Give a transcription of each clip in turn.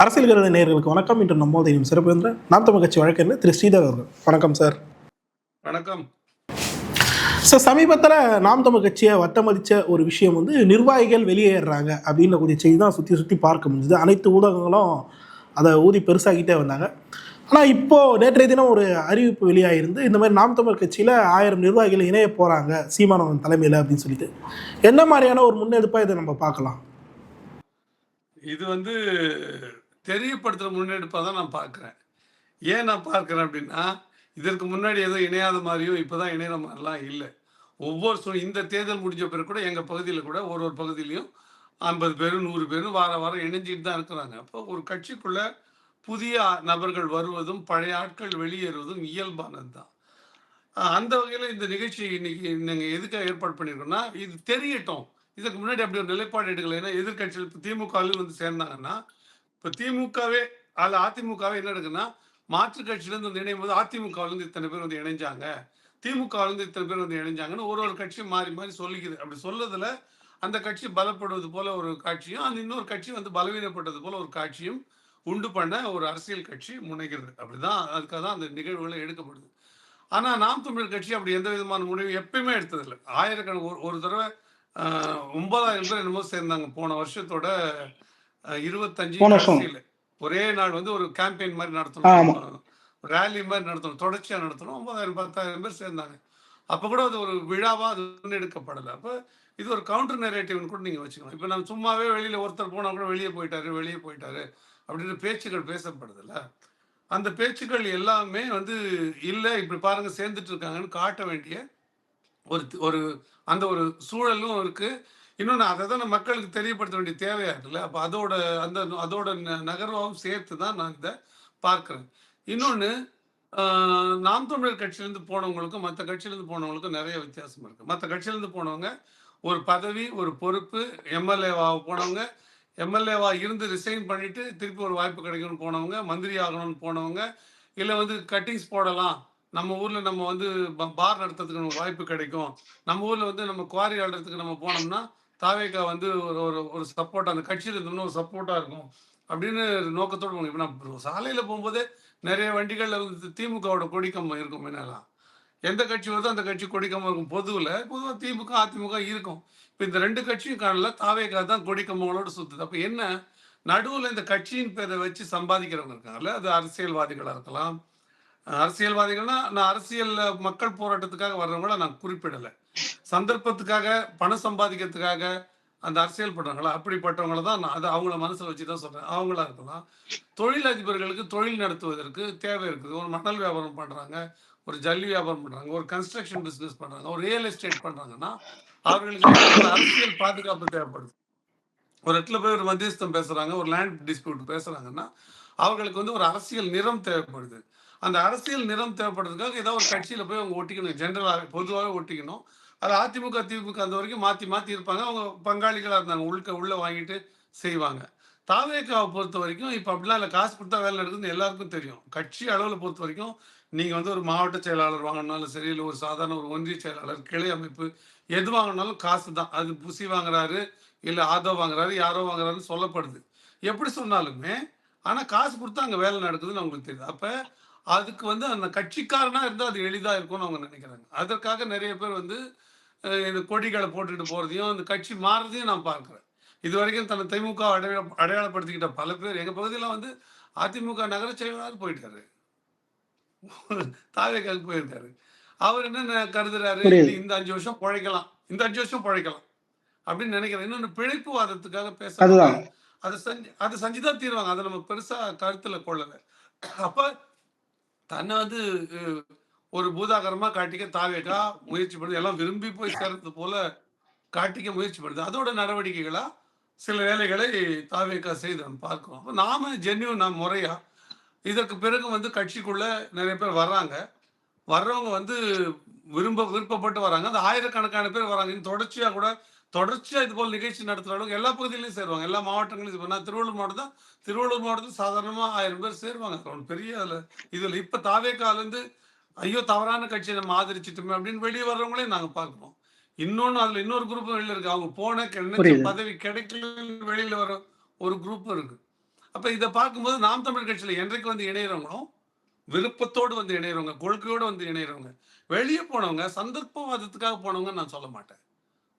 அரசியல் கருத நேயர்களுக்கு வணக்கம். இன்று நம்மோது சிறப்பு விருந்தினர் நாம் தமிழ் கட்சி வழக்கறிஞர் திரு ஸ்ரீதர் அவர்கள். வணக்கம் சார். வணக்கம் சார். சமீபத்தில் நாம் தமிழ் கட்சியை வட்டமதிச்ச ஒரு விஷயம் வந்து நிர்வாகிகள் வெளியேறாங்க அப்படின்ற கூடிய செய்தி தான் சுற்றி பார்க்க முடிஞ்சுது. அனைத்து ஊடகங்களும் அதை ஊதி பெருசாகிட்டே வந்தாங்க. ஆனால் இப்போது நேற்றைய தினம் ஒரு அறிவிப்பு வெளியாகிருந்து இந்த மாதிரி நாம் தமிழ் கட்சியில் 1000 நிர்வாகிகள் இணைய போகிறாங்க சீமானவன் தலைமையில் அப்படின்னு சொல்லிட்டு. என்ன மாதிரியான ஒரு முன்னெடுப்பாக இதை நம்ம பார்க்கலாம்? இது வந்து தெரியப்படுத்துகிற முன்னெடுப்பாக தான் நான் பார்க்குறேன். ஏன் நான் பார்க்குறேன் அப்படின்னா, இதற்கு முன்னாடி ஏதோ இணையாத மாதிரியும் இப்போ தான் இணையிற மாதிரிலாம் இல்லை. ஒவ்வொரு இந்த தேர்தல் முடிஞ்ச பிறகு கூட எங்கள் பகுதியில் கூட ஒரு பகுதியிலையும் 50 பேரும் 100 பேரும் வாரம் இணைஞ்சிட்டு தான் இருக்கிறாங்க. அப்போ ஒரு கட்சிக்குள்ளே புதிய நபர்கள் வருவதும் பழைய ஆட்கள் வெளியேறுவதும் இயல்பானது தான். அந்த வகையில் இந்த நிகழ்ச்சி இன்னைக்கு நாங்கள் எதுக்காக ஏற்பாடு பண்ணியிருக்கோம்னா, இது தெரியட்டும். இதுக்கு முன்னாடி அப்படி ஒரு நிலைப்பாடு எடுக்கல. ஏன்னா எதிர்கட்சியில் இப்போ திமுகவில் வந்து சேர்ந்தாங்கன்னா, இப்போ திமுகவே அதிமுகவே என்ன இருக்குன்னா, மாற்று கட்சியிலேருந்து வந்து இணையும் போது அதிமுகவிலேருந்து இத்தனை பேர் வந்து இணைஞ்சாங்க, திமுகவிலேருந்து இத்தனை பேர் வந்து இணைஞ்சாங்கன்னு ஒரு கட்சி மாறி மாறி சொல்லிக்குது. அப்படி சொல்லதில் அந்த கட்சி பலப்படுவது போல ஒரு காட்சியும், அந்த இன்னொரு கட்சி வந்து பலவீனப்பட்டது போல ஒரு காட்சியும் உண்டு பண்ண ஒரு அரசியல் கட்சி முனைகிறது. அப்படிதான் அதுக்காக தான் அந்த நிகழ்வுகளை எடுக்கப்படுது. ஆனால் நாம் தமிழர் கட்சி அப்படி எந்த விதமான முடிவும் எப்பயுமே எடுத்ததில்லை. ஆயிரக்கணக்கு ஒரு தடவை 9,000 பேர் என்னமோ சேர்ந்தாங்க போன வருஷத்தோட 25 ஒரே நாள் வந்து ஒரு கேம்பெயின் மாதிரி நடத்தணும், ரேலி மாதிரி நடத்தணும், தொடர்ச்சியா நடத்தணும். 9,000 10,000 பேர் சேர்ந்தாங்க. அப்ப கூட அது ஒரு விழாவா அது எடுக்கப்படலை. அப்ப இது ஒரு கவுண்டர் நரேட்டிவ்னு கூட நீங்க வச்சுக்கலாம். இப்ப நம்ம சும்மாவே வெளியில ஒருத்தர் போனா கூட வெளியே போயிட்டாரு அப்படின்னு பேச்சுக்கள் பேசப்படுதுல்ல. அந்த பேச்சுக்கள் எல்லாமே வந்து இல்ல இப்படி பாருங்க சேர்ந்துட்டு இருக்காங்கன்னு காட்ட வேண்டிய ஒரு அந்த ஒரு சூழலும் இருக்கு. இன்னொன்று அதை தான் மக்களுக்கு தெரியப்படுத்த வேண்டிய தேவையா இருக்குல்ல. அப்போ அதோட நகர்வாகவும் சேர்த்து தான் நான் இதை பார்க்குறேன். இன்னொன்று, நாம் தமிழர் கட்சியிலேருந்து போனவங்களுக்கும் மற்ற கட்சியிலேருந்து போனவங்களுக்கும் நிறைய வித்தியாசம் இருக்குது. மற்ற கட்சியிலேருந்து போனவங்க ஒரு பதவி, ஒரு பொறுப்பு, எம்எல்ஏவாக போனவங்க, எம்எல்ஏவா இருந்து ரிசைன் பண்ணிட்டு திருப்பி ஒரு வாய்ப்பு கிடைக்கும்னு போனவங்க, மந்திரி ஆகணும்னு போனவங்க, இல்லை வந்து கட்டிங்ஸ் போடலாம், நம்ம ஊரில் நம்ம வந்து பார் நடத்துறதுக்கு நமக்கு வாய்ப்பு கிடைக்கும், நம்ம ஊரில் வந்து நம்ம குவாரி ஆடுறதுக்கு நம்ம போனோம்னா தாவேக்கா வந்து ஒரு ஒரு சப்போர்ட் அந்த கட்சியில் இருந்தோம்னா ஒரு சப்போர்ட்டாக இருக்கும் அப்படின்னு நோக்கத்தோடு போகணும். இப்போ நான் சாலையில் போகும்போதே நிறைய வண்டிகளில் வந்து திமுகவோட கொடிக்கம்பம் இருக்கும். என்னெல்லாம் எந்த கட்சி வருதோ அந்த கட்சி கொடிக்கம்பம் இருக்கும். பொதுவாக திமுக அதிமுக இருக்கும். இப்போ இந்த ரெண்டு கட்சியும் காணல, தாவேக்கா தான் கொடிக்கம்பங்களோட சுற்றுது. அப்போ என்ன, நடுவில் இந்த கட்சியின் பேரை வச்சு சம்பாதிக்கிறவங்க இருக்காங்கல்ல, அது அரசியல்வாதிகளாக இருக்கலாம். அரசியல்வாதிகள்னா நான் அரசியல் மக்கள் போராட்டத்துக்காக வர்றவங்கள நான் குறிப்பிடலை. சந்தர்ப்பத்துக்காக பணம் சம்பாதிக்கிறதுக்காக அந்த அரசியல் பண்றாங்களா, அப்படிப்பட்டவங்கள தான் நான் அவங்கள மனசில் வச்சு தான் சொல்றேன். அவங்களா இருக்கலாம். தொழிலதிபர்களுக்கு தொழில் நடத்துவதற்கு தேவை இருக்குது. ஒரு மணல் வியாபாரம் பண்றாங்க, ஒரு ஜல்லி வியாபாரம் பண்றாங்க, ஒரு கன்ஸ்ட்ரக்ஷன் பிசினஸ் பண்றாங்க, ஒரு ரியல் எஸ்டேட் பண்றாங்கன்னா அவர்களுக்கு ஒரு அரசியல் பாதுகாப்பு தேவைப்படுது. ஒரு இடத்துல போய் ஒரு மத்தியஸ்தம் பேசுறாங்க, ஒரு லேண்ட் டிஸ்பியூட் பேசுறாங்கன்னா அவர்களுக்கு வந்து ஒரு அரசியல் நிறம் தேவைப்படுது. அந்த அரசியல் நிறம் தேவைப்படுறதுக்காக ஏதாவது ஒரு கட்சியில போய் அவங்க ஒட்டிக்கணும். ஜென்ரலாக பொதுவாகவே ஒட்டிக்கணும். அது அதிமுக திமுக அந்த வரைக்கும் மாற்றி இருப்பாங்க. அவங்க பங்காளிகளாக இருந்தாங்க, உள்ள வாங்கிட்டு செய்வாங்க. தாவேக்காவை பொறுத்த வரைக்கும் இப்போ அப்படிலாம் இல்லை. காசு கொடுத்தா வேலை நடக்குதுன்னு எல்லாருக்கும் தெரியும். கட்சி அளவில் பொறுத்த வரைக்கும் நீங்கள் வந்து ஒரு மாவட்ட செயலாளர் வாங்கினாலும் சரி, இல்லை ஒரு சாதாரண ஒரு ஒன்றிய செயலாளர், கிளை அமைப்பு எது வாங்கினாலும் காசு தான். அது புசி வாங்குறாரு, இல்லை ஆதோ வாங்குறாரு, யாரோ வாங்குறாருன்னு சொல்லப்படுது. எப்படி சொன்னாலுமே ஆனால் காசு கொடுத்தா அங்கே வேலை நடக்குதுன்னு அவங்களுக்கு தெரியுது. அப்போ அதுக்கு வந்து அந்த கட்சிக்காரனாக இருந்தால் அது எளிதாக இருக்கும்னு அவங்க நினைக்கிறாங்க. அதற்காக நிறைய பேர் வந்து இந்த கொடிகளை போட்டுக்கிட்டு போகிறதையும் அந்த கட்சி மாறுறதையும் நான் பார்க்குறேன். இது வரைக்கும் தன்னை திமுக அடையாளப்படுத்திக்கிட்ட பல பேர் எங்கள் பகுதியில் வந்து அதிமுக நகர செயலாளர் போயிட்டாரு, தாவேக்காவுக்கு போயிருக்காரு. அவர் என்ன கருதுறாரு, இந்த 5 வருஷம் பிழைக்கலாம், இந்த 5 வருஷம் பிழைக்கலாம் அப்படின்னு நினைக்கிறேன். இன்னொன்று, பிழைப்புவாதத்துக்காக பேசுறாங்க. அதை செஞ்சுதான் தீருவாங்க. அதை நம்ம பெருசா கருத்துல கொள்ளலை. அப்ப தன்னை வந்து ஒரு பூதாகரமா காட்டிக்க தாவேக்கா முயற்சி பண்ணுது. எல்லாம் விரும்பி போய் சேர்றது போல காட்டிக்க முயற்சி பண்ணுது. அதோட நடவடிக்கைகளா சில வேலைகளை தாவேக்கா செய்து பார்க்கிறோம். அப்போ நாம ஜென்யூன் முறையா இதற்கு பிறகு வந்து கட்சிக்குள்ள நிறைய பேர் வர்றவங்க வந்து விருப்பப்பட்டு வராங்க. அந்த ஆயிரக்கணக்கான பேர் வராங்க. தொடர்ச்சியா இது போல் நிகழ்ச்சி நடத்துற அளவுக்கு எல்லா பகுதியிலையும் சேருவாங்க, எல்லா மாவட்டங்களையும். நான் திருவள்ளூர் மாவட்டத்தில் சாதாரணமா 1000 பேர் சேருவாங்க. பெரிய இதுல இப்ப தாவேக்காலேருந்து ஐயோ தவறான கட்சியை நம்ம ஆதரிச்சிட்டோமே அப்படின்னு வெளியே வர்றவங்களையும் நாங்க பார்க்கிறோம். அதுல இன்னொரு குரூப் வெளியில இருக்கு. அவங்க போன நினைச்ச பதவி கிடைக்கல வெளியில வர ஒரு குரூப் இருக்கு. அப்ப இத பார்க்கும்போது நாம் தமிழர் கட்சியில என்றைக்கு வந்து இணையறவங்களும், விருப்பத்தோடு வந்து இணையறவங்க, கொள்கையோடு வந்து இணையறவங்க, வெளிய போனவங்க சந்தர்ப்பவாதத்துக்காக போனவங்கன்னு நான் சொல்ல மாட்டேன்.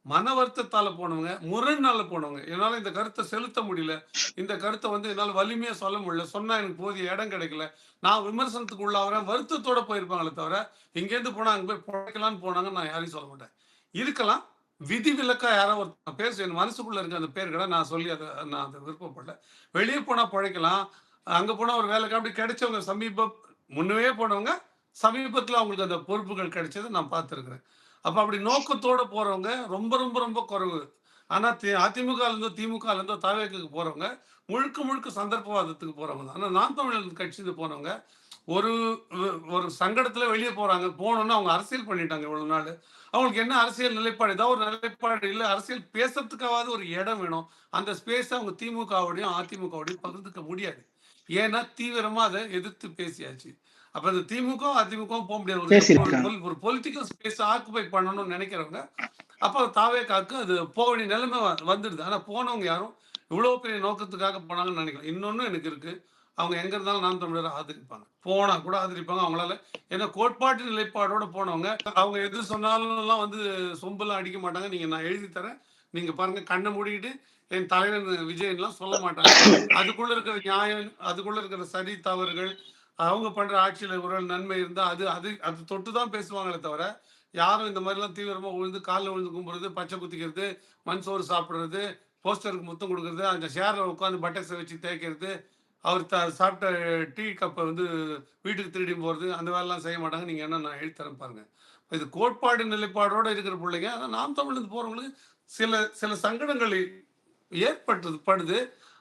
மன வருத்தத்தால போனவங்க, முரண்னால போனவங்க. என்னால இந்த கருத்த செலுத்த முடியல. இந்த கருத்த வந்து என்னால வலிமையா சொல்ல முடியல. சொன்னா எனக்கு போதிய இடம் கிடைக்கல. நான் விமர்சனத்துக்கு உள்ளாகுறேன். வருத்தத்தோட போயிருப்பாங்களே தவிர, இங்கேருந்து போனா அங்க போய் பொழைக்கலான்னு போனாங்கன்னு நான் யாரையும் சொல்ல மாட்டேன். இருக்கலாம். விதிவிலக்கா யாரோ ஒருத்தன் பேர் என் மனசுக்குள்ள இருக்க அந்த பேர்கள நான் சொல்லி நான் அத விருப்பப்படல. வெளிய போனா பொழைக்கலாம். அங்க போனா ஒரு வேலைக்கு அப்படி கிடைச்சவங்க முன்னவே போனவங்க, சமீபத்தில அவங்களுக்கு அந்த பொறுப்புகள் கிடைச்சத நான் பார்த்திருக்கிறேன். அப்ப அப்படி நோக்கத்தோட போறவங்க ரொம்ப, ரொம்ப, ரொம்ப குறைவு. ஆனா அதிமுகலேருந்தோ, திமுகலேருந்தோ தாவேக்காக்கு போறவங்க, முழுக்க, முழுக்க சந்தர்ப்பவாதத்துக்கு போறவங்க தான். ஆனா நாம் தமிழர் கட்சிக்கு போனவங்க, ஒரு ஒரு சங்கடத்துல வெளிய போறாங்க. போனோனே அவங்க அரசியல் பண்ணிட்டாங்க இவ்வளவு நாளு. அவங்களுக்கு என்ன அரசியல் நிலைப்பாடு? ஏதாவது ஒரு நிலைப்பாடு இல்ல. அரசியல் பேசறதுக்காவது ஒரு இடம் வேணும். அந்த ஸ்பேஸ அவங்க திமுகவோடையும், அதிமுகவோடையும் பகிர்ந்துக்க முடியாது. ஏன்னா, தீவிரமா அத எதிர்த்து பேசியாச்சு. அப்ப இந்த திமுக, அதிமுகவும் போ முடியாது. பேசியிருக்காங்க. ஒரு பொலிட்டிக்கல் ஸ்பேஸ ஆக்குபை பண்ணணும்னு நெனைக்கிறவங்க, அப்ப தாவேக்காக்கு அது போக வேண்டிய நிலைமை வந்துடுது. ஆனா போனவங்க யாரும் இவ்வளோ பெரிய நோக்கத்துக்காக போனாங்கன்னு நெனைக்கல. இன்னொன்னு எனக்கு இருக்கு. அவங்க எங்க இருந்தாலும் நாம் தமிழர ஆதரிப்பாங்க. போனா கூட ஆதரிப்பாங்க. அவங்களால ஏன்னா கோட்பாட்டு நிலைப்பாடோட போனவங்க, அவங்க எது சொன்னாலும்லாம் வந்து சொம்பெல்லாம் அடிக்க மாட்டாங்க. நான் எழுதி தரேன். நீங்க பாருங்க கண்ண மூடிக்கிட்டு என் தலைவன் விஜய்ன்லாம் சொல்ல மாட்டாங்க. அதுக்குள்ள இருக்கிற நியாயம், அதுக்குள்ள இருக்கிற சரி, தவறுகள், அவங்க பண்ற ஆட்சியில ஒரு நன்மை இருந்தா அது அது அது தொட்டு தான் பேசுவாங்களே தவிர, யாரும் இந்த மாரிலாம் தீவிரமா விழுந்து கால்ல விழுந்து கும்புறது, பச்சை குத்திக்கிறது, மண் சோறு சாப்பிடுறது, போஸ்டருக்கு முத்தம் குடுக்குறது, அந்த சேர்ல உட்காந்து பட்டக்ஸ வச்சு தேய்க்கிறது, அவர் சாப்பிட்ட டீ கப்ப வந்து வீட்டுக்கு திருடின்னு போறது, அந்த வேலைலாம் செய்ய மாட்டாங்க. நீங்க என்ன நான் எழுதி தரேன் பாருங்க. இது கோட்பாடு நிலைப்பாடோட இருக்கிற புள்ளைங்க. ஆனா நாம் தமிழ்லேருந்து போறவங்களுக்கு சில சில சங்கடங்கள் படுது.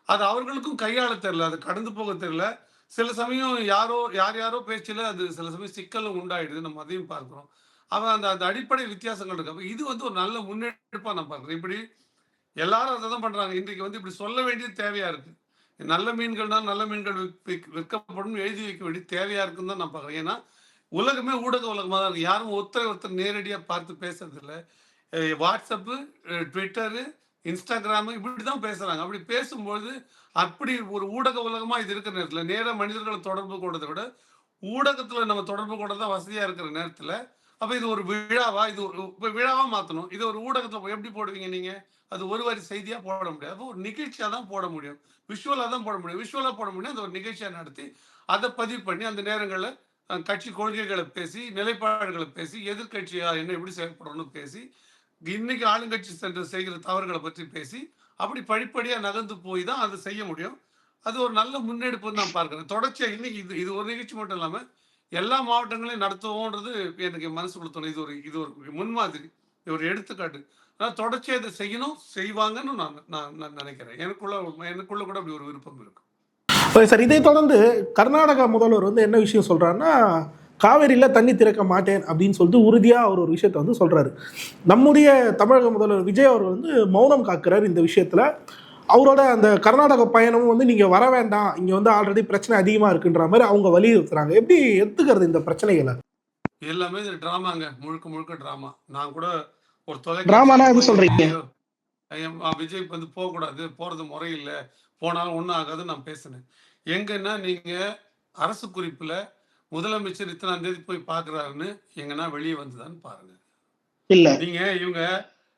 அது அவர்களுக்கும் கையாள தெரியல. அது கடந்து போக தெரியல. சில சமயம் யார் யாரோ பேச்சுல அது சில சமயம் சிக்கலும் உண்டாயிடுது. நம்ம அதையும் பார்க்கிறோம். அவன் அந்த அந்த அடிப்படை வித்தியாசங்கள் இருக்கு. அப்ப இது வந்து ஒரு நல்ல முன்னெடுப்பா நான் பார்க்கிறேன். இப்படி எல்லாரும் அததான் பண்றாங்க. இன்றைக்கு வந்து இப்படி சொல்ல வேண்டியது தேவையா இருக்கு. நல்ல மீன்கள்னா நல்ல மீன்கள் விற்கப்படும் எழுதி வைக்க வேண்டியது தேவையா இருக்குன்னு தான் நான் பார்க்கிறேன். ஏன்னா, உலகமே ஊடக உலகமா தான் இருக்கு. யாரும் ஒருத்தர் நேரடியா பார்த்து பேசுறது இல்ல. WhatsApp, Twitter, Instagram இப்படிதான் பேசுறாங்க. அப்படி பேசும்போது, அப்படி ஒரு ஊடக உலகமா இது இருக்கிற நேரத்தில, நேரா மனிதர்கள தொடர்பு கொள்றத விட, ஊடகத்தில நம்ம தொடர்பு கொள்றது தான் வசதியா இருக்கிற நேரத்தில, அப்ப இது ஒரு விழாவா? இது ஒரு இப்ப விழாவா மாத்தணும். இது ஒரு ஊடகத்தில எப்படி போடுவீங்க நீங்க? அது ஒரு வரி செய்தியா போட முடியாது. அப்போ ஒரு நிகழ்ச்சியா தான் போட முடியும். விஷுவலா தான் போட முடியும். விஷுவலா போட முடியும். அத ஒரு நிகழ்ச்சியா நடத்தி, அத பதிவு பண்ணி, அந்த நேரங்கள்ல கட்சி கொள்கைகள பேசி, நிலைப்பாடுகள பேசி, எதிர்க்கட்சியா என்ன எப்படி செயல்படணும்னு பேசி, இன்னைக்கு ஆளுங்கட்சி சென்று செய்கிற தவறுகள பற்றி பேசி, அப்படி படிப்படியா நகர்ந்து போய் தான் அத செய்ய முடியும். அது ஒரு நல்ல முன்னெடுப்புன்னு நான் பார்க்கிறேன். தொடர்ச்சியா இன்னைக்கு இது இது ஒரு நிகழ்ச்சி மட்டும் இல்லாம, எல்லா மாவட்டங்களையும் நடத்துவோன்றது எனக்கு என் மனசுக்குள்ள தோணுது. இது ஒரு முன்மாதிரி. இது ஒரு எடுத்துக்காட்டு. ஆனா தொடர்ச்சியா இத செய்யணும், செய்வாங்கன்னு நான் நான் நான் நினைக்கிறேன். எனக்குள்ள கூட அப்படி ஒரு விருப்பம் இருக்கு. சார், இதை தொடர்ந்து கர்நாடகா முதல்வர் வந்து என்ன விஷயம் சொல்றாருன்னா, காவேரியில தண்ணி திறக்க மாட்டேன் அப்படின்னு சொல்லிட்டு உறுதியா அவர் ஒரு விஷயத்த வந்து சொல்றாரு. நம்முடைய தமிழக முதல்வர் விஜய் அவர் வந்து மௌனம் காக்கிறார் இந்த விஷயத்துல. அவரோட அந்த கர்நாடக பயணமும் வந்து நீங்க வர வேண்டாம், இங்க வந்து ஆல்ரெடி பிரச்சனை அதிகமா இருக்குன்ற மாதிரி அவங்க வலியுறுத்துறாங்க. எப்படி எடுத்துக்கிறது இந்த பிரச்சனைகளை? எல்லாமே இது டிராமாங்க. முழுக்க முழுக்க டிராமா. நான் கூட ஒரு டிராமானா தொலைக்காட்சியில எது போய் சொல்றீங்க? விஜய் வந்து போகக்கூடாது, போறது முறையில்ல, போனாலும் ஒண்ணும் ஆகாதுன்னு நான் பேசினேன். எங்கன்னா நீங்க அரசு குறிப்புல முதலமைச்சர் இத்தனாம் தேதி போய் பார்க்குறாருன்னு எங்கன்னா வெளிய வந்துதான்னு பாருங்க. இல்ல. நீங்க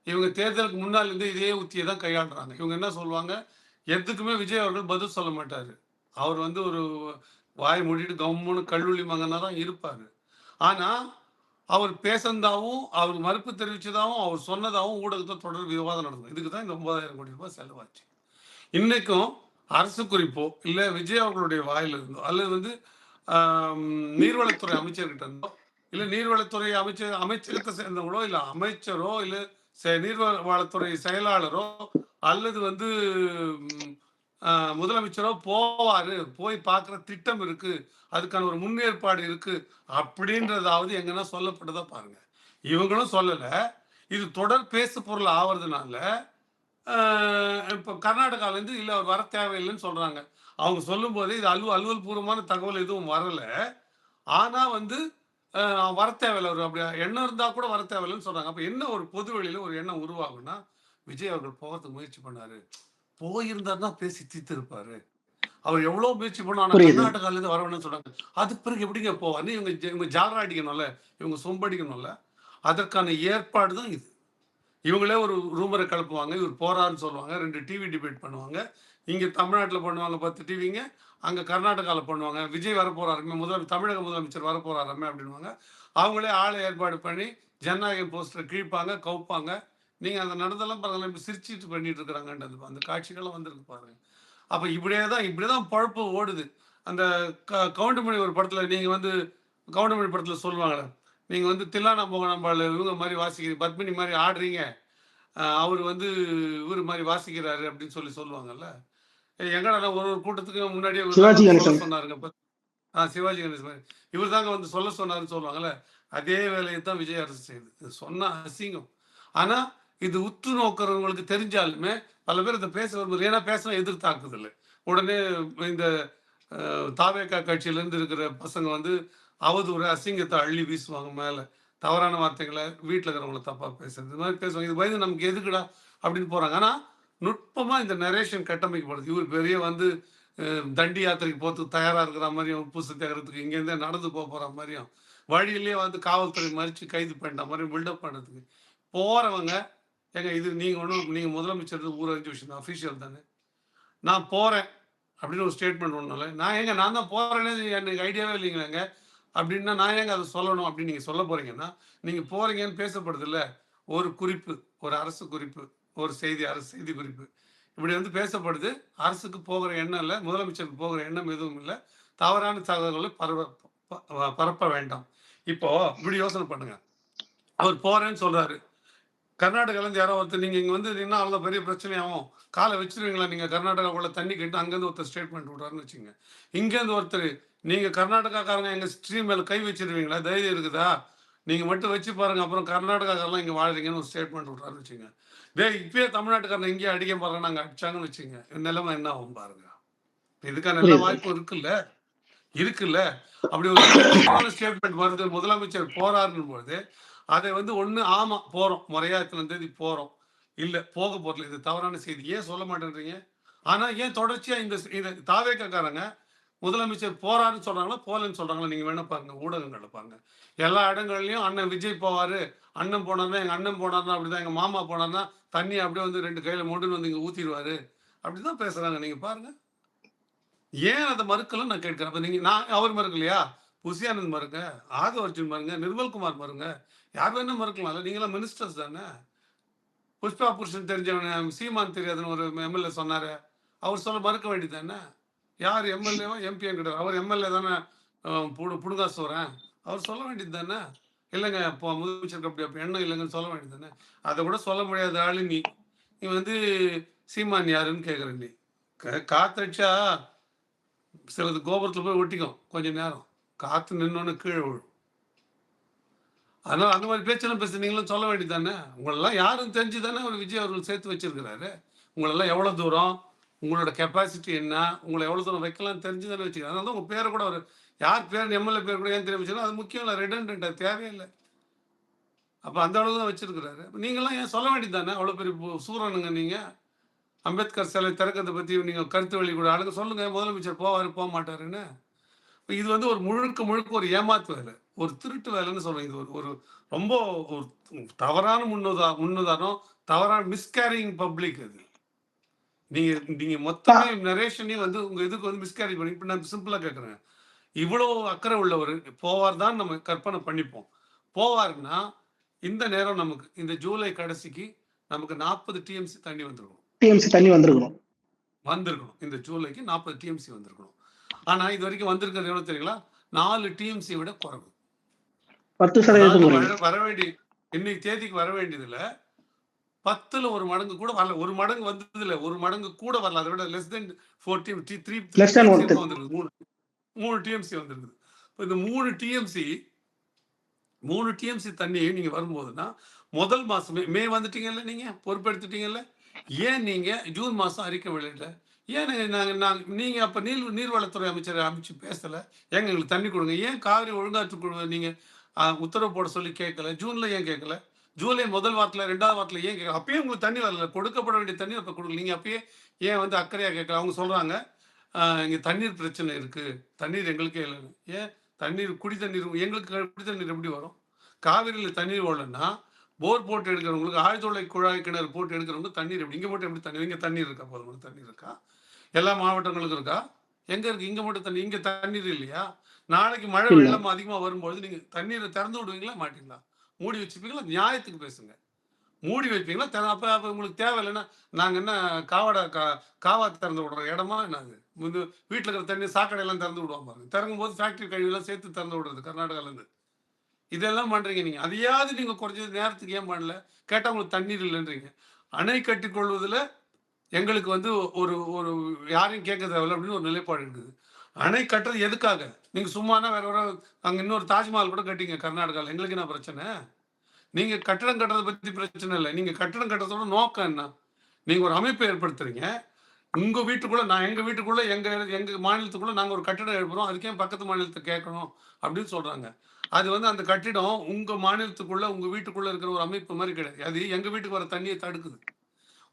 இவங்க தேர்தலுக்கு முன்னால இருந்தே இதே உத்திய தான் கையாளுறாங்க. இவங்க என்ன சொல்லுவாங்க, எதுக்குமே விஜய் அவர்கள் பதில் சொல்ல மாட்டாரு. அவர் வந்து ஒரு வாய மூடிட்டு கம்முன்னு கல்லூலி மகனா தான் இருப்பாரு. ஆனா, அவர் பேசனதாவும், அவர் மறுப்பு தெரிவிச்சதாவும், அவர் சொன்னதாவும் ஊடகத்துல தொடர் விவாதம் நடந்தது. இதுக்கு தான் இந்த ரூ. 9,000 செலவாச்சு. இன்னைக்கும் அரசு குறிப்போ, இல்ல விஜய் அவர்களுடைய வாயிலிருந்தோ, அல்லது வந்து நீர்வளத்துறை அமைச்சர்கிட்ட இருந்தோ, இல்ல நீர்வளத்துறை அமைச்சகத்தை சேர்ந்தவங்களோ, இல்ல அமைச்சரோ, இல்ல நீர்வளத்துறை செயலாளரோ, அல்லது வந்து முதலமைச்சரோ போவாரு, போய் பார்க்குற திட்டம் இருக்கு, அதுக்கான ஒரு முன்னேற்பாடு இருக்கு, அப்படின்றதாவது எங்கன்னா சொல்லப்பட்டதா பாருங்க. இவங்களும் சொல்லல. இது தொடர் பேசு பொருள் ஆவறதுனால, இப்ப கர்நாடகாலேருந்து இல்ல அவர் வர தேவையில்லைன்னு சொல்றாங்க. அவங்க சொல்லும்போதே இது அலுவல் பூர்வமான தகவல் எதுவும் வரல. ஆனா வந்து வர தேவையில்ல. ஒரு அப்படி எண்ணம் இருந்தா கூட வர தேவையில்லன்னு சொல்றாங்க. அப்ப என்ன ஒரு பொது வெளியில ஒரு எண்ணம் உருவாகும்னா, விஜய் அவர்கள் போகறதுக்கு முயற்சி பண்ணாரு. போயிருந்தாருன்னா பேசி தீர்த்திருப்பாரு. அவர் எவ்வளவு முயற்சி பண்ணோம், ஆனா புரியுது. கர்நாடகால இருந்து வரணும்னு சொல்றாங்க. அதுக்கு பிறகு எப்படிங்க போவாரு? இவங்க ஜாலரா அடிக்கணும்ல, இவங்க சொம்படிக்கணும்ல. அதற்கான ஏற்பாடு தான் இது. இவங்களே ஒரு ரூமரை கிளப்புவாங்க, இவர் போறாருன்னு சொல்லுவாங்க, 2 டிவி டிபேட் பண்ணுவாங்க. இங்க தமிழ்நாட்டுல பண்ணுவாங்க 10 டிவிங்க, அங்க கர்நாடகால பண்ணுவாங்க. விஜய் வரப்போறாருங்க, தமிழக முதலமைச்சர் வரப்போறாராமே அப்படின்னுவாங்க. அவங்களே ஆளை ஏற்பாடு பண்ணி ஜனநாயகம் போஸ்டரை கிழிப்பாங்க, கவுப்பாங்க. நீங்க அந்த நடந்தெல்லாம் பாருங்களேன், இப்ப சிரிச்சிட்டு பண்ணிட்டு இருக்கிறாங்கன்றது அந்த காட்சிகள்லாம் வந்திருக்கு பாருங்க. அப்ப இப்படிதான் பொழப்பு ஓடுது. அந்த கவுண்டமணி ஒரு படத்துல நீங்க வந்து கவுண்டமணி படத்துல சொல்லுவாங்கல்ல, நீங்க வந்து தில்லானா மோகனாம்பாள் இவங்க மாதிரி வாசிக்கிறீங்க, பத்மினி மாதிரி ஆடுறீங்க, அவர் வந்து இவரு மாதிரி வாசிக்கிறாரு அப்படின்னு சொல்லுவாங்கல்ல. எங்கடா ஒரு ஒரு கூட்டத்துக்கு முன்னாடியே இவர் சிவாஜி தாங்க சொல்ல கணேசன். சொன்னாருங்க. சிவாஜி கணேசன் மாதிரி இவர் தாங்க வந்து சொல்ல சொன்னாருன்னு சொல்லுவாங்கல்ல. அதே வேலையை தான் விஜய் அரசு செய்யுது. இது சொன்னா அசிங்கம். ஆனா இது உற்று நோக்கிறவங்களுக்கு தெரிஞ்சாலுமே பல பேர் இதை பேச வரும்போது, ஏன்னா பேசினா எதிர்த்தாக்குதல். உடனே இந்த தாவேகா கட்சியிலேருந்து இருக்கிற பசங்க வந்து அவதூறு அசிங்கத்தை அள்ளி வீசுவாங்க மேலே. தவறான வார்த்தைகளை வீட்டில் இருக்கிறவங்கள தப்பாக பேசுறது, இது மாதிரி பேசுவாங்க. இது பயந்து நமக்கு எதுக்குடா அப்படின்னு போகிறாங்க. ஆனால் நுட்பமாக இந்த நரேஷன் கட்டமைக்கப்படுது. இவர் பெரிய வந்து தண்டி யாத்திரைக்கு போகிறதுக்கு தயாராக இருக்கிற மாதிரியும், உப்பு சத்தியாகிறதுக்கு இங்கேருந்தே நடந்து போகிற மாதிரியும், வழியிலேயே வந்து காவல்துறை மறித்து கைது பண்ணுற மாதிரியும் பில்டப் பண்ணுறதுக்கு போகிறவங்க. ஏங்க இது நீங்கள் முதலமைச்சர் ஊரறிஞ்ச விஷயம் தான், அஃபிஷியல் தானே. நான் போகிறேன் அப்படின்னு ஒரு ஸ்டேட்மெண்ட் ஒன்றும்ல. நான் தான் போகிறேன்னே எனக்கு ஐடியாவே இல்லைங்களேங்க அப்படின்னா நான் ஏங்க அதை சொல்லணும் அப்படின்னு நீங்கள் சொல்ல போகிறீங்கன்னா, நீங்கள் போகிறீங்கன்னு பேசப்படுது இல்லை, ஒரு குறிப்பு, ஒரு அரசு குறிப்பு, ஒரு அரசு செய்தி குறிப்பு இப்படி வந்து பேசப்படுது. அரசுக்கு போகிற எண்ணம் இல்லை, முதலமைச்சருக்கு போகிற எண்ணம் எதுவும் இல்லை. தவறான தகவல்களை பரப்ப வேண்டாம். இப்போ இப்படி யோசனை பண்ணுங்க. அவர் போறேன்னு சொல்றாரு. கர்நாடகாலேருந்து யாரோ ஒருத்தர் நீங்க இங்க வந்து நின்னா அவ்வளோ பெரிய பிரச்சனையாகும், காலை வச்சிருவீங்களா நீங்க கர்நாடகாக்குள்ள தண்ணி கேட்டு அங்கேருந்து ஒருத்தர் ஸ்டேட்மெண்ட் விடுறாருன்னு வச்சுங்க. இங்கேருந்து ஒருத்தர் நீங்க கர்நாடகாக்காரங்க எங்க ஸ்ட்ரீம் மேல கை வச்சிருவீங்களா, தைரியம் இருக்குதா, நீங்க மட்டும் வச்சு பாருங்க, அப்புறம் கர்நாடகாக்காரெல்லாம் இங்க வாழ்றீங்கன்னு ஒரு ஸ்டேட்மெண்ட் விடுறாருன்னு வச்சுங்க. இப்பயே தமிழ்நாட்டுக்காரன் எங்கேயே அடிக்க பாருங்க, நாங்க அடிச்சாங்கன்னு வச்சுங்க, நிலைமை என்ன ஆகும் பாருங்க. இதுக்கான எல்லா வாய்ப்பும் இருக்குல்ல. அப்படி ஒரு தெளிவான ஸ்டேட்மெண்ட் வருது, முதலமைச்சர் போறாருன்னு போது அதை வந்து ஒண்ணு ஆமா போறோம், முறையா இத்தனை தேதி போறோம், இல்ல போக போறல, இது தவறான செய்தி, ஏன் சொல்ல மாட்டேன்றீங்க? ஆனா ஏன் தொடர்ச்சியா இந்த தாவேக்காரங்க முதலமைச்சர் போறாருன்னு சொல்றாங்களா போலன்னு சொல்றாங்களா? நீங்க வேணா பாருங்க, ஊடகங்கள்ல பாருங்க. எல்லா இடங்கள்லயும் அண்ணன் விஜய் போவாரு, அண்ணன் போனார்னா, எங்க அண்ணன் போனார்னா அப்படிதான், எங்க மாமா போனார்னா தண்ணி அப்படியே வந்து 2 கையில மொண்டுன்னு வந்து இங்க ஊத்திடுவாரு, அப்படிதான் பேசுறாங்க. நீங்க பாருங்க. ஏன் அதை மறுக்கல நான் கேட்கிறேன். அப்ப நீங்க அவர் மறுக்கலையா? புசியானந்த் மறுங்க, ஆதவர்ஜுன் மறுங்க, நிர்மல்குமார் மறுங்க, யார் வேணா மறுக்கலாம்ல. நீங்களாம் மினிஸ்டர்ஸ் தானே. புஷ்பா புருஷன் தெரிஞ்சவன் சீமான் தெரியாதுன்னு ஒரு எம்எல்ஏ சொன்னாரு, அவர் சொல்ல மறுக்க வேண்டியது தானே. யார் எம்எல்ஏவா எம்பியும் கிடையாது, அவர் எம்எல்ஏ தானே. புடுங்கா சோறேன் அவர் சொல்ல வேண்டியது தானே. இல்லைங்க இப்போ முதலமைச்சருக்கு அப்படி எண்ணம் இல்லைங்கன்னு சொல்ல வேண்டியது தானே. அதை கூட சொல்ல முடியாத ஆளு நீ வந்து சீமான் யாருன்னு கேட்குற நீ. காத்தடிச்சா சிலது கோபுரத்தில் போய் ஒட்டிக்கும், கொஞ்சம் நேரம் காற்று நின்னோன்னு கீழே விழும். அதனால அந்த மாதிரி பேச்செல்லாம் பேச நீங்களும் சொல்ல வேண்டியது தானே. உங்களெல்லாம் யாரும் தெரிஞ்சு தானே அவர் விஜய் அவர்கள் சேர்த்து வச்சிருக்கிறாரு. உங்களெல்லாம் எவ்வளோ தூரம், உங்களோட கெப்பாசிட்டி என்ன, உங்களை எவ்வளோ தூரம் வைக்கலாம் தெரிஞ்சு தானே வச்சுக்கிறேன். அதனால தான் உங்கள் பேரை கூட அவர் யார் பேர் எம்எல்ஏ பேர் கூட ஏன் தெரிய வச்சுருக்கோம், அது முக்கியம் இல்லை, ரெடண்டன்ட், அது தேவையில்லை. அப்போ அந்த அளவு தான் வச்சிருக்கிறாரு. நீங்களாம் ஏன் சொல்ல வேண்டியது தானே. அவ்வளோ பெரிய சூரனுங்க நீங்கள். அம்பேத்கர் சிலை திறக்கிறத பற்றி நீங்கள் கருத்து வெளிக்கூட ஆளுங்க சொல்லுங்கள், முதலமைச்சர் போவார் போக மாட்டாருன்னு. இது வந்து ஒரு முழுக்க ஒரு ஏமாத்து வேலை, ஒரு திருட்டு வேலைன்னு சொல்றேன். இது ஒரு ரொம்ப ஒரு தவறான முன்னுதாரணம், தவறான மிஸ்கேரிங் பப்ளிக். அது நீங்க மொத்தமே நரேஷனையும் வந்து உங்க இதுக்கு வந்து மிஸ்கேரி பண்ணி. இப்ப நான் சிம்பிளா கேட்கறேன், இவ்வளவு அக்கறை உள்ளவர் போவார் தான் நம்ம கற்பனை பண்ணிப்போம். போவாருன்னா இந்த நேரம் நமக்கு இந்த ஜூலை கடைசிக்கு நமக்கு 40 டிஎம்சி தண்ணி வந்திருக்கணும். இந்த ஜூலைக்கு 40 டிஎம்சி வந்திருக்கணும். ஆனா இது வரைக்கும் வந்திருக்கிறது எவ்வளவு தெரியுங்களா? 4 டிஎம்சி விட குறைவு. 10% வர வேண்டிய இன்னைக்கு தேதிக்கு வர வேண்டியதுல 10ல ஒரு மடங்கு கூட வரல. ஒரு மடங்கு வந்தது இல்ல, ஒரு மடங்கு கூட வரல. அதை விட லெஸ் தென் 4 டிஎம்சி, 3 வந்திருக்கு. 3 டிஎம்சி வந்திருக்குது. இந்த 3 டிஎம்சி தண்ணி நீங்க வரும்போதுன்னா முதல் மாசமே மே வந்துட்டீங்கல்ல, நீங்க பொறுப்பெடுத்துட்டீங்கல்ல, ஏன் நீங்க ஜூன் மாசம் அறிக்கை வெளியிடல? ஏன் நீங்க அப்ப நீர்வளத்துறை அமைச்சரை அமைச்சு பேசல? ஏங்க எங்களுக்கு தண்ணி கொடுங்க, ஏன் காவிரி ஒழுங்காற்று குழு நீங்க உத்தரவு போட சொல்லி கேட்கல? ஜூன்ல ஏன் கேட்கல? ஜூலை முதல் வாரத்துல 2வது வாரத்துல ஏன் கேட்கல? அப்பயே உங்களுக்கு தண்ணி வரல, கொடுக்கப்பட வேண்டிய தண்ணி அப்ப கொடுக்கல. நீங்க அப்பயே ஏன் வந்து அக்கறையா கேட்கல? அவங்க சொல்றாங்க இங்கே தண்ணீர் பிரச்சனை இருக்குது, தண்ணீர் எங்களுக்கே இல்லைன்னு. ஏன் தண்ணீர் குடி தண்ணீர் எங்களுக்கு குடி தண்ணீர் எப்படி வரும்? காவிரியில் தண்ணீர் ஓடலன்னா போர் போட்டு எடுக்கிறவங்களுக்கு ஆழ்துளை குழாய் கிணறு போட்டு எடுக்கிறவங்க தண்ணீர் எப்படி இங்கே மட்டும் எப்படி தண்ணீர்? இங்கே தண்ணீர் இருக்கா? போதுமான தண்ணீர் இருக்கா? எல்லா மாவட்டங்களுக்கும் இருக்கா? எங்கே இருக்குது? இங்கே மட்டும் தண்ணி, இங்கே தண்ணீர் இல்லையா? நாளைக்கு மழை வெள்ளம் அதிகமாக வரும்போது நீங்கள் தண்ணீரை திறந்து விடுவீங்களா மாட்டீங்களா? மூடி வச்சுப்பீங்களா? நியாயத்துக்கு பேசுங்க. மூடி வைப்பீங்களா? அப்போ அப்போ உங்களுக்கு தேவை இல்லைன்னா நாங்கள் என்ன காவா திறந்து விடுற இடமா என்னது? வந்து வீட்டில் இருக்கிற தண்ணி சாக்கடையெல்லாம் திறந்து விடுவோம் பாருங்க. திறக்கும் போது ஃபேக்ட்ரி கழிவுலாம் சேர்த்து திறந்து விடுறது கர்நாடகாலேருந்து. இதெல்லாம் பண்ணுறீங்க நீங்கள். அதையாவது நீங்கள் குறைஞ்சது நேரத்துக்கு ஏன் பண்ணல? கேட்டால் உங்களுக்கு தண்ணீர் இல்லைன்றீங்க. அணை கட்டிக்கொள்வதில் எங்களுக்கு வந்து ஒரு ஒரு யாரையும் கேட்க தேவையில்ல அப்படின்னு ஒரு நிலைப்பாடு இருக்குது. அணை கட்டுறது எதுக்காக? நீங்கள் சும்மானா வேற ஒரு அங்கே இன்னொரு தாஜ்மஹால் கூட கட்டிங்க கர்நாடகாவில். எங்களுக்கு என்ன பிரச்சனை? நீங்க கட்டடம் கட்டுறதை பத்தி பிரச்சனை இல்லை. நீங்க கட்டடம் கட்டுறதோட நோக்கம் என்ன? நீங்க ஒரு அமைப்பை ஏற்படுத்துறீங்க. உங்க வீட்டுக்குள்ள நான் எங்க வீட்டுக்குள்ள எங்க எங்க மாநிலத்துக்குள்ள நாங்க ஒரு கட்டடம் எழுப்புறோம். அதுக்கே பக்கத்து மாநிலத்தை கேட்கணும் அப்படின்னு சொல்றாங்க. அது வந்து அந்த கட்டிடம் உங்க மாநிலத்துக்குள்ள உங்க வீட்டுக்குள்ள இருக்கிற ஒரு அமைப்பு மாதிரி கிடையாது. அது எங்க வீட்டுக்கு வர தண்ணியை தடுக்குது.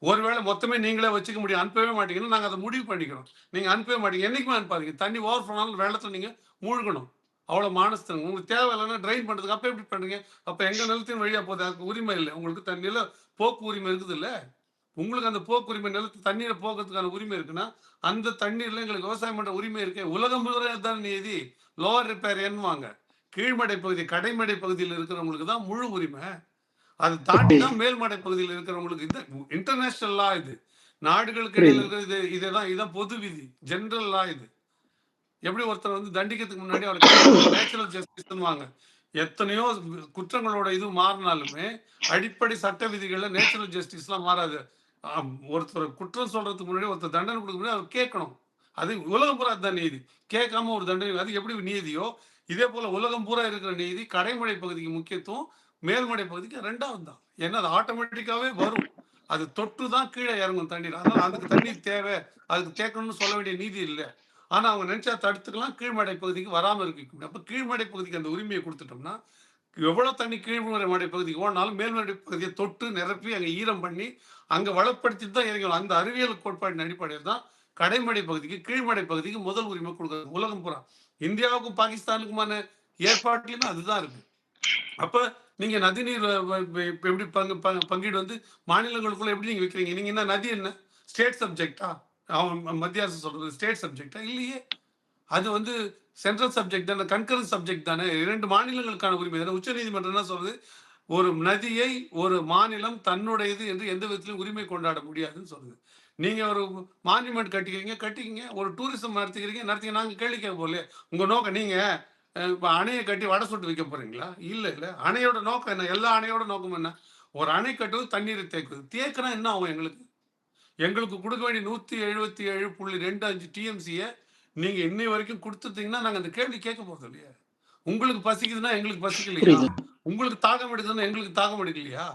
ஒருவேளை மொத்தமே நீங்களே வச்சுக்க முடியும், அனுப்பவே மாட்டீங்கன்னா நாங்க அதை முடிவு பண்ணிக்கிறோம். நீங்க அனுப்பவே மாட்டீங்க. என்னைக்குமே அனுப்பாதீங்க. தண்ணி ஓவர் ஃப்ளோனாலும் வெள்ளத்துல நீங்க மூழ்கணும். அவ்வளவு மானஸ்தங்க. உங்களுக்கு தேவை இல்லைன்னா ட்ரைன் பண்றதுக்கு அப்ப எப்படி பண்ணுங்க? அப்ப எங்க நிலத்தின் வழியா போகுது, அதுக்கு உரிமை இல்லை. உங்களுக்கு தண்ணியில போக்கு உரிமை இருக்குது இல்ல? உங்களுக்கு அந்த போக்கு உரிமை, நிலத்து தண்ணீரை போக்குறதுக்கான உரிமை இருக்குன்னா அந்த தண்ணீர்ல எங்களுக்கு விவசாயம் பண்ற உரிமை இருக்கு. உலகம் முழுவதும் அதுதான் நீதி. லோவர் ரிப்பேர் என்னவாங்க, கீழ்மடை பகுதி கடைமடை பகுதியில் இருக்கிறவங்களுக்கு தான் முழு உரிமை. அது தாண்டி தான் மேல்மடை பகுதியில் இருக்கிறவங்களுக்கு. இது இன்டர்நேஷனல் லா. இது நாடுகளுக்கு இடையில இருக்கிறது. இதுதான் பொது விதி, ஜெனரல் லா. இது எப்படி ஒருத்தர் வந்து தண்டிக்கிறதுக்கு முன்னாடி அவருக்கு நேச்சுரல் ஜஸ்டிஸ் வாங்க. எத்தனையோ குற்றங்களோட இது மாறினாலுமே அடிப்படை சட்ட விதிகள்ல நேச்சுரல் ஜஸ்டிஸ்லாம் மாறாது. ஒருத்தர் குற்றம் சொல்றதுக்கு முன்னாடி, ஒருத்தர் தண்டனை கொடுக்க முன்னாடி அவர் கேட்கணும். அது உலகம் பூரா அதுதான் நீதி. கேட்காம ஒரு தண்டனை, அது எப்படி நீதியோ இதே போல உலகம் பூரா இருக்கிற நீதி கடைமடை பகுதிக்கு முக்கியத்துவம், மேல்மடை பகுதிக்கு ரெண்டாவது தான். ஏன்னா அது ஆட்டோமேட்டிக்காவே வரும். அது தொட்டு தான் கீழே இறங்கும் தண்ணீர். அதனால அதுக்கு தண்ணீர் தேவை, அதுக்கு கேட்கணும்னு சொல்ல வேண்டிய நீதி இல்லை. ஆனா அவங்க நினைச்சா தடுத்துக்கலாம், கீழ்மடை பகுதிக்கு வராம இருக்கு. அப்ப கீழ்மடை பகுதிக்கு அந்த உரிமையை கொடுத்துட்டோம்னா எவ்வளவு தண்ணி கீழ்மடை பகுதிக்கு ஓடினாலும் மேல்மடை பகுதியை தொட்டு நிரப்பி அங்க ஈரம் பண்ணி அங்க வளப்படுத்திட்டு தான் இறங்கணும். அந்த அறிவியல் கோட்பாட்டின் அடிப்படையில் தான் கடைமடை பகுதிக்கு கீழ்மடை பகுதிக்கு முதல் உரிமை கொடுக்குறது உலகம் பூரா. இந்தியாவுக்கும் பாகிஸ்தானுக்குமான ஏற்பாட்டிலுமே அதுதான் இருக்கு. அப்ப நீங்க நதிநீர் எப்படி பங்கீடு வந்து மாநிலங்களுக்குள்ள எப்படி நீங்க வைக்கிறீங்க? நீங்க என்ன நதி என்ன ஸ்டேட் சப்ஜெக்டா? மத்திய அரசு சொல்றது ஸ்டேட் சப்ஜெக்டா? இல்லையே. அது வந்து சென்ட்ரல் சப்ஜெக்ட் தானே, கன்கரன்ட் சப்ஜெக்ட் தானே. 2 மாநிலங்களுக்கான உரிமை தானே. உச்ச நீதிமன்றம் என்ன சொல்றது? ஒரு நதியை ஒரு மாநிலம் தன்னுடையது என்று எந்த விதத்திலும் உரிமை கொண்டாட முடியாதுன்னு சொல்லுது. நீங்க ஒரு மான்யூமெண்ட் கட்டிக்கிங்க, ஒரு டூரிசம் நடத்திக்கிறீங்க. நாங்க கேள்வி கேட்க போல. உங்க நோக்கம் நீங்க அணையை கட்டி வடை சுட்டு வைக்க போறீங்களா? இல்ல. அணையோட நோக்கம் என்ன? எல்லா அணையோட நோக்கம் என்ன? ஒரு அணை கட்டுவது தண்ணீரை தேக்குது. தேக்குனா என்ன ஆகும்? எங்களுக்கு கொடுக்க வேண்டிய 177.25 டிஎம்சியை நீங்க இன்னை வரைக்கும் கொடுத்துட்டீங்கன்னா நாங்க அந்த கேள்வி கேட்க போறது இல்லையா? உங்களுக்கு பசிக்குதுன்னா எங்களுக்கு பசிக்கலையா? உங்களுக்கு தாகம் எடுக்குதுன்னா எங்களுக்கு தாகம் எடுக்கலையா?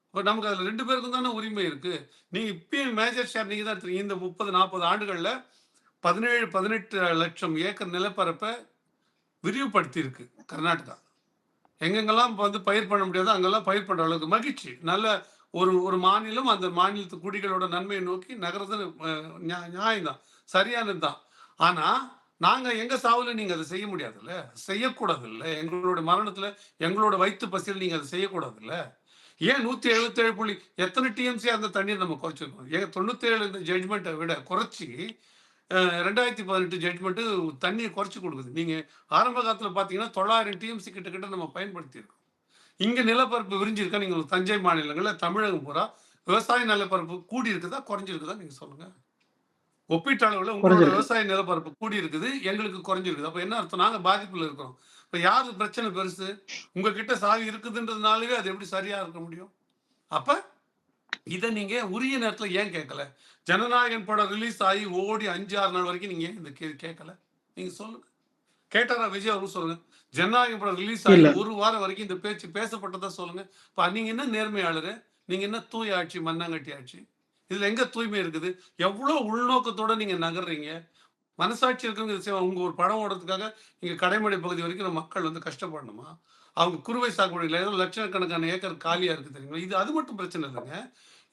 இப்போ நமக்கு அதுல 2 பேருக்கும் தானே உரிமை இருக்கு. நீங்க இப்பயும் மேஜர் ஷேர் நீங்க தான் எடுத்துறீங்க. இந்த 30-40 ஆண்டுகள்ல 17-18 லட்சம் ஏக்கர் நிலப்பரப்பை விரிவுபடுத்தி இருக்கு கர்நாடகா. எங்கெங்கெல்லாம் வந்து பயிர் பண்ண முடியாதோ அங்கெல்லாம் பயிர் பண்ற அளவுக்கு மகிழ்ச்சி. நல்ல ஒரு மாநிலம் அந்த மாநிலத்து குடிகளோட நன்மையை நோக்கி நகர்றது நியாயம் தான், சரியானது தான். ஆனா நாங்க எங்க சாவுல நீங்க அதை செய்ய முடியாதுல்ல, செய்யக்கூடாது இல்ல. எங்களோட மரணத்துல எங்களோட வயிற்று பசியில் நீங்க அதை செய்யக்கூடாது இல்ல. ஏன் 177 எத்தனை டிஎம்சி அந்த தண்ணீர் நம்ம குறைச்சிருக்கோம்? 97 ஜட்மெண்ட்டை விட குறைச்சி 2018 ஜட்மெண்ட் தண்ணியை குறைச்சி கொடுக்குது. நீங்க ஆரம்ப காலத்துல பாத்தீங்கன்னா 900 டிஎம்சி கிட்ட நம்ம பயன்படுத்தி இருக்கோம். இங்க நிலப்பரப்பு விரிஞ்சிருக்கா? நீங்க தஞ்சை மாநிலங்கள்ல தமிழகம் பூரா விவசாய நிலப்பரப்பு கூடி இருக்குதா குறைஞ்சிருக்குதா? நீங்க சொல்லுங்க. ஒப்பீட்டளவுல உங்களோட விவசாய நிலப்பரப்பு கூடி இருக்குது, எங்களுக்கு குறைஞ்சிருக்குது. அப்ப என்ன அர்த்தம்? நாங்க பாதிப்புல இருக்கிறோம். இப்ப யாரு பிரச்சனை பெருசு? உங்ககிட்ட சாவி இருக்குதுன்றதுனாலவே அது எப்படி சரியா இருக்க முடியும்? அப்ப இதை நீங்க உரிய நேரத்துல ஏன் கேட்கல? ஜனநாயகன் படம் ரிலீஸ் ஆகி ஓடி 5-6 நாள் வரைக்கும் நீங்க ஏன் இந்த கேள்வி கேட்கல? நீங்க சொல்லுங்க. கேட்டாரா விஜய் அவரும்? சொல்லுங்க. ஜனநாயகன் படம் ரிலீஸ் ஆகி 1 வாரம் வரைக்கும் இந்த பேச்சு பேசப்பட்டதா சொல்லுங்க. இப்ப நீங்க என்ன நேர்மையாளரு? நீங்க என்ன தூய ஆட்சி, மண்ணாங்கட்டி ஆட்சி? இதுல எங்க தூய்மை இருக்குது? எவ்வளவு உள்நோக்கத்தோட நீங்க நகர்றீங்க? மனசாட்சி இருக்குங்க. உங்க ஒரு படம் ஓடுறதுக்காக இங்க கடைமடை பகுதி வரைக்கும் மக்கள் வந்து கஷ்டப்படணுமா? அவங்க குறுவை சாகுபடியில் ஏதோ லட்சக்கணக்கான ஏக்கர் காலியா இருக்கு தெரியுங்களா? இது அது மட்டும் பிரச்சனை இல்லைங்க.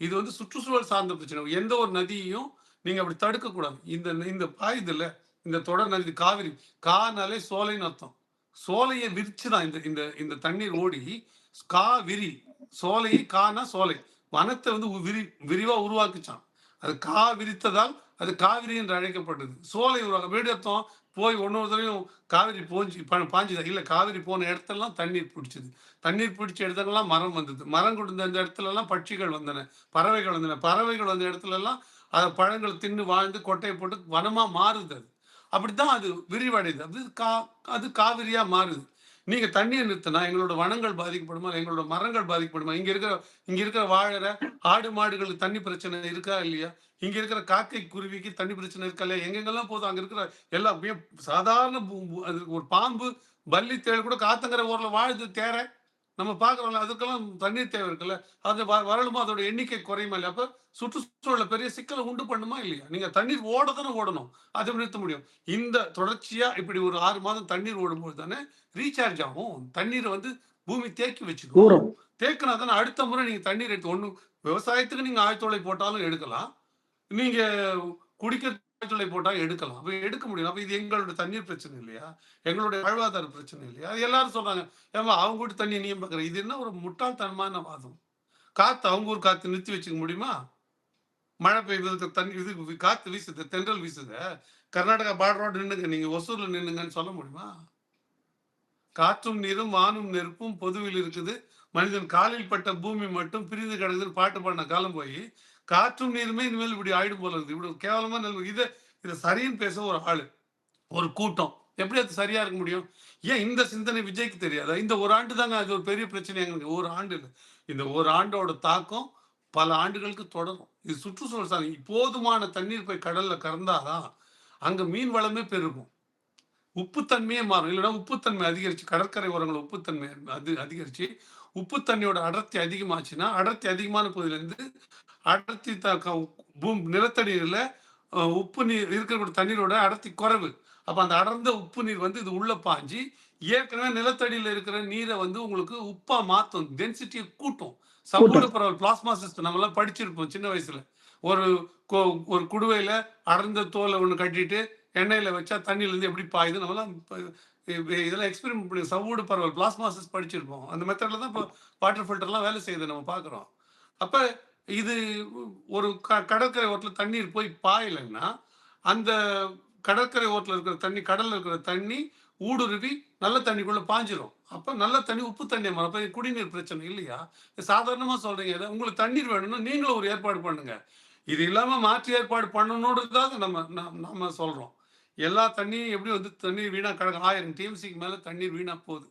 இது வந்து சுற்றுச்சூழல் சார்ந்த பிரச்சனை. எந்த ஒரு நதியையும் நீங்க அப்படி தடுக்க கூடாது. இந்த இந்த பாயுதுல்ல, இந்த தொடர் நதி காவிரி, கானாலே சோலைன்னு அர்த்தம். சோலைய விரிச்சு தான் இந்த இந்த இந்த தண்ணீர் ஓடி காவிரி, சோலை கானா சோலை. வனத்த வந்து விரிவா உருவாக்குச்சாம். அது விரித்ததால் அது காவிரி என்று அழைக்கப்பட்டது. சோலை உருவாக்க வீடு அர்த்தம் போய் ஒன்னொரு தடவையும் காவிரி பாஞ்சுதா? இல்ல, காவிரி போன இடத்தெல்லாம் தண்ணீர் பிடிச்சது. தண்ணீர் பிடிச்ச இடத்துலலாம் மரம் வந்தது. மரம் கொடுத்த அந்த இடத்துலலாம் பட்சிகள் வந்தன, பறவைகள் வந்தன. பறவைகள் வந்த இடத்துலலாம் அது பழங்கள் தின்னு வாழ்ந்து கொட்டைய போட்டு வனமா மாறுது அது. அப்படித்தான் அது விரிவடையுது. அது காவிரியா மாறுது. நீங்க தண்ணீய நிறுத்தினா எங்களோட வனங்கள் பாதிக்கப்படுமா? எங்களோட மரங்கள் பாதிக்கப்படுமா? இங்க இருக்கிற வாழற ஆடு, மாடுகளுக்கு தண்ணி பிரச்சனை இருக்கா இல்லையா? இங்க இருக்கிற காக்கை, குருவிக்கு தண்ணி பிரச்சனை இருக்கா இல்லையா? எங்கெங்கெல்லாம் போதும் அங்க இருக்கிற எல்லாம் அப்படியே சாதாரண அது ஒரு பாம்பு, பல்லி, தேள் கூட காத்தங்கரை ஓரத்துல வாழுது தேர. நம்ம பார்க்குறோம்ல, அதுக்கெல்லாம் தண்ணீர் தேவை இருக்குல்ல. அது வறளுமா அதோட எண்ணிக்கை குறையுமா இல்லையா? அப்ப சுற்றுச்சூழல்ல பெரிய சிக்கல உண்டு பண்ணுமா இல்லையா? நீங்க தண்ணீர் ஓட தானே ஓடணும். அத எப்படி நிறுத்த முடியும்? இந்த தொடர்ச்சியா இப்படி ஒரு 6 மாதம் தண்ணீர் ஓடும்போது தானே ரீசார்ஜ் ஆகும். தண்ணீர வந்து பூமி தேக்கி வச்சுக்கும். ஊறும். தேக்குனா தானே அடுத்த முறை நீங்க தண்ணீர் எடுத்து ஒண்ணு விவசாயத்துக்கு நீங்க ஆழ்துளை போட்டாலும் எடுக்கலாம். நீங்க குடிக்க ஆழ்துளை போட்டா எடுக்கலாம். அப்ப எடுக்க முடியும். அப்ப இது எங்களோட தண்ணீர் பிரச்சனை இல்லையா? எங்களுடைய வாழ்வாதார பிரச்சனை இல்லையா? அது எல்லாரும் சொல்றாங்க. ஏம்மா அவங்க வீட்டு தண்ணிய நீ ஏன் பார்க்குற? இது என்ன ஒரு முட்டாள்தனமான வாதம். காத்து அவங்க ஊர் காத்து நிறுத்தி வச்சுக்க முடியுமா? மழை பெய்வதற்கு தண்ணி இது காத்து வீசுது, தென்றல் வீசுது. கர்நாடகா பார்டரோட நின்னுங்க. நீங்க ஒசூர்ல நின்னுங்கன்னு சொல்ல முடியுமா? காற்றும் நீரும் வானும் நெருப்பும் பொதுவில் இருக்குது. மனிதன் காலில் பட்ட பூமி மட்டும் பிரிந்து கிடக்குதுன்னு பாட்டு பாடின காலம் போய், காற்றும் நீருமே இனிமேல் இப்படி ஆயிடும் போல இருக்குது. இப்படி கேவலமா இத சரின்னு பேச ஒரு ஆளு, ஒரு கூட்டம். எப்படி அது சரியா இருக்க முடியும்? ஏன் இந்த சிந்தனை விஜய்க்கு தெரியாதா? இந்த ஒரு ஆண்டு தாங்க அது ஒரு பெரிய பிரச்சனை எங்களுக்கு. ஒரு ஆண்டு இல்ல. இந்த ஒரு ஆண்டோட தாக்கம் பல ஆண்டுகளுக்கு தொடரும். இது சுற்றுச்சூழல் போதுமான தண்ணீர் போய் கடல்ல கலந்தாதான் அங்க மீன் வளமே பெருகும். உப்புத்தன்மையே மாறும். இல்லைன்னா உப்புத்தன்மை அதிகரிச்சு கடற்கரை ஓரங்கள் உப்புத்தன்மை அதிகரிச்சு உப்புத்தன்மையோட அடர்த்தி அதிகமாச்சுன்னா, அடர்த்தி அதிகமான பகுதியிலேருந்து அடர்த்தி நிலத்தடியில உப்பு நீர் இருக்கக்கூடிய தண்ணீரோட அடர்த்தி குறைவு. அப்ப அந்த அடர்ந்த உப்பு நீர் வந்து இது உள்ள பாஞ்சு ஏற்கனவே நிலத்தடியில இருக்கிற நீரை வந்து உங்களுக்கு உப்பா மாத்தும். டென்சிட்டியை கூட்டும். சமூக பரவல் பிளாஸ்மா சிஸ்டம் நம்ம எல்லாம் படிச்சிருப்போம் சின்ன வயசுல. ஒரு ஒரு குடுவையில அடர்ந்த தோலை ஒண்ணு கட்டிட்டு எண்ணெயில வச்சா தண்ணியிலேருந்து எப்படி பாயுது நம்மலாம் இதெல்லாம் எக்ஸ்பெரிமெண்ட் பண்ணி சவ்வூடு பரவல் பிளாஸ்மாசிஸ் படிச்சிருப்போம். அந்த மெத்தட்ல தான் இப்போ வாட்டர் ஃபில்டர்லாம் வேலை செய்யுது நம்ம பார்க்குறோம். அப்ப இது ஒரு கடற்கரை ஓரத்தில் தண்ணீர் போய் பாயலைன்னா, அந்த கடற்கரை ஓரத்தில் இருக்கிற தண்ணி, கடல்ல இருக்கிற தண்ணி ஊடுருவி நல்ல தண்ணிக்குள்ள பாஞ்சிரும். அப்ப நல்ல தண்ணி உப்பு தண்ணியா மாறும். அப்ப குடிநீர் பிரச்சனை இல்லையா? சாதாரணமா சொல்றீங்க இத. உங்களுக்கு தண்ணீர் வேணும்னா நீங்களும் ஒரு ஏற்பாடு பண்ணுங்க. இது இல்லாம மாற்று ஏற்பாடு பண்ணணுன்றதுக்காக நம்ம சொல்றோம். எல்லா தண்ணியும் எப்படி வந்து தண்ணீர் வீணா கிடக்கு 1000 டிஎம்சிக்கு மேல தண்ணீர் வீணா போகுது.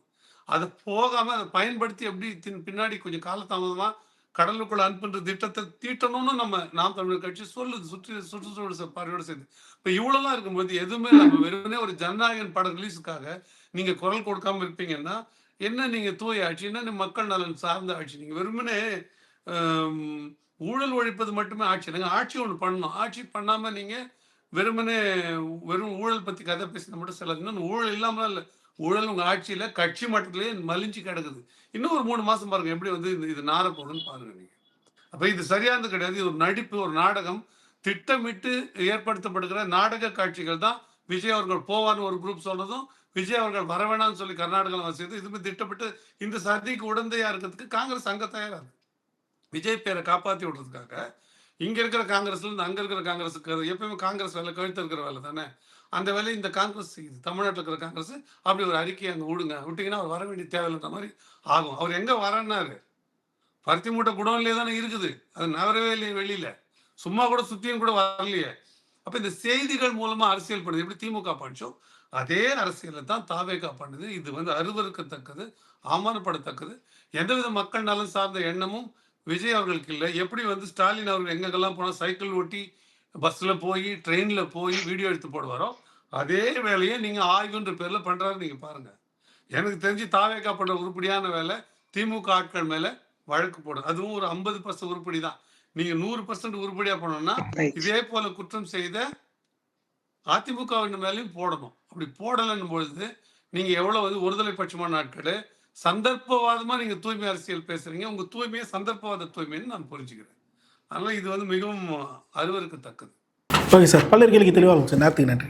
அத போகாம அத பயன்படுத்தி எப்படி பின்னாடி கொஞ்சம் காலதாமதமா கடலுக்குள்ள அனுப்புன்ற திட்டத்தை தீட்டணும்னு நாம் தமிழர் கட்சி சொல்லுது. சுற்றுச்சூழல் பார்வையோட சேர்ந்து. இப்ப இவ்வளவுலாம் இருக்கும்போது எதுவுமே நம்ம வெறுமனே ஒரு ஜனநாயகன் படம் ரிலீஸுக்காக நீங்க குரல் கொடுக்காம இருப்பீங்கன்னா, என்ன நீங்க தூய ஆட்சி, என்ன மக்கள் நலன் சார்ந்த ஆட்சி? நீங்க வெறுமனே ஊழல் ஒழிப்பது மட்டுமே ஆட்சி இல்லைங்க. ஆட்சி ஒண்ணு பண்ணணும். ஆட்சி பண்ணாம நீங்க வெறுமனே வெறும் ஊழல் பத்தி கதை பேசினா மட்டும் செல்லாது. இன்னும் ஊழல் இல்லாமலாம் இல்ல. ஊழல் உங்க ஆட்சியில கட்சி மட்டத்திலேயே மலிஞ்சு கிடக்குது. இன்னும் ஒரு 3 மாசம் பாருங்க எப்படி வந்து இது நார போகுதுன்னு பாருங்க நீங்க. அப்ப இது சரியானது கிடையாது. இது ஒரு நடிப்பு, ஒரு நாடகம். திட்டமிட்டு ஏற்படுத்தப்படுகிற நாடக காட்சிகள் தான். விஜய் அவர்கள் போவார்னு ஒரு குரூப் சொல்றதும், விஜய் அவர்கள் வர வேணாம்னு சொல்லி கர்நாடகாவில் வசதி இதுமே திட்டமிட்டு இந்த சதிக்கு உடந்தையா இருக்கிறதுக்கு காங்கிரஸ் அங்க தயாரா இருக்கு. விஜய் பேரை காப்பாத்தி விடுறதுக்காக இங்க இருக்கிற காங்கிரஸ்ல இருந்து அங்க இருக்கிற காங்கிரஸுக்கு எப்பயுமே காங்கிரஸ் வேலை கழுத்து இருக்கிற வேலை தானே. அந்த வேலையை இந்த காங்கிரஸ் செய்யுது. தமிழ்நாட்டில் இருக்கிற காங்கிரஸ் அப்படி ஒரு அறிக்கையை அங்கே விடுங்க. விட்டீங்கன்னா அவர் வர வேண்டிய தேவையில்லைன்ற மாதிரி ஆகும். அவர் எங்க வரன்னாரு? பருத்தி மூட்டை குடோன்லேயே தானே இருக்குது. அது நகரவே இல்லையே வெளியில. சும்மா கூட சுத்தியும் கூட வரலையே. அப்ப இந்த செய்திகள் மூலமா அரசியல் பண்ணுது. எப்படி திமுக பண்ணுச்சோ அதே அரசியலை தான் தாவேகா பண்ணுது. இது வந்து அருவருக்கத்தக்கது, அவமானப்படத்தக்கது. எந்தவித மக்கள் நலன் சார்ந்த எண்ணமும் விஜய் அவர்களுக்கு இல்லை. எப்படி வந்து ஸ்டாலின் அவர்கள் எங்கெங்கெல்லாம் போனால் சைக்கிள் ஓட்டி பஸ்ல போய் ட்ரெயின்ல போய் வீடியோ எடுத்து போடுவாரோ அதே வேலையை நீங்க ஆய்வுன்ற பேர்ல பண்றாரு. நீங்க பாருங்க. எனக்கு தெரிஞ்சு தாவேகா பண்ற உருப்படியான வேலை திமுக ஆட்கள் மேல வழக்கு போடும். அதுவும் ஒரு 50% உருப்படி தான். நீங்க 100% உருப்படியா பண்ணணும்னா இதே போல குற்றம் செய்த அதிமுகவின் மேலையும் போடணும். அப்படி போடலன்னும் பொழுது நீங்க எவ்வளவு வந்து ஒருதலை பட்சமான நாட்கள் சந்தர்ப்பவாதமா நீங்க தூய்மை அரசியல் பேசுறீங்க. உங்க தூய்மையை சந்தர்ப்பவாத தூய்மைன்னு நான் புரிஞ்சுக்கிறேன். அதனால இது வந்து மிகவும் அருவருக்கத்தக்கது. ஓகே சார், பல்வேறு கேள்விக்கு தெளிவாக சார். நேரத்துக்கு நன்றி.